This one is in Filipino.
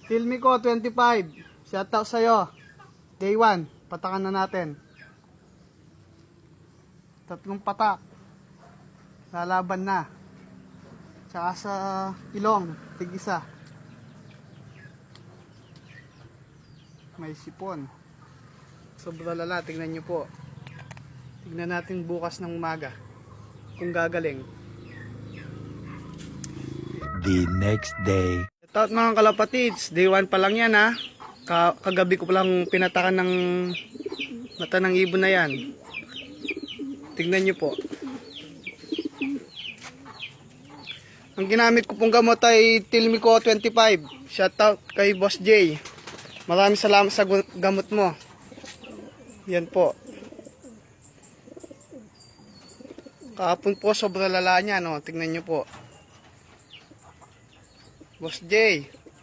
Filmi ko 25. Shoutout sa'yo. Day 1. Patakan na natin. 3 patak. Lalaban na. Tsaka sa ilong. Tig-isa. May sipon. Sobrang lala. Tingnan nyo po. Tignan natin bukas ng umaga. Kung gagaling. The next day. Shoutout mga kalapatids, day 1 pa lang yan ha. Kagabi ko pa lang pinatakan ng mata ng ibon na yan. Tignan nyo po. Ang ginamit ko pong gamot ay Tilmico 25. Shoutout kay Boss J. Maraming salamat sa gamot mo. Yan po. Kahapon po sobrang lala niya, no? Tignan nyo po. Boss J.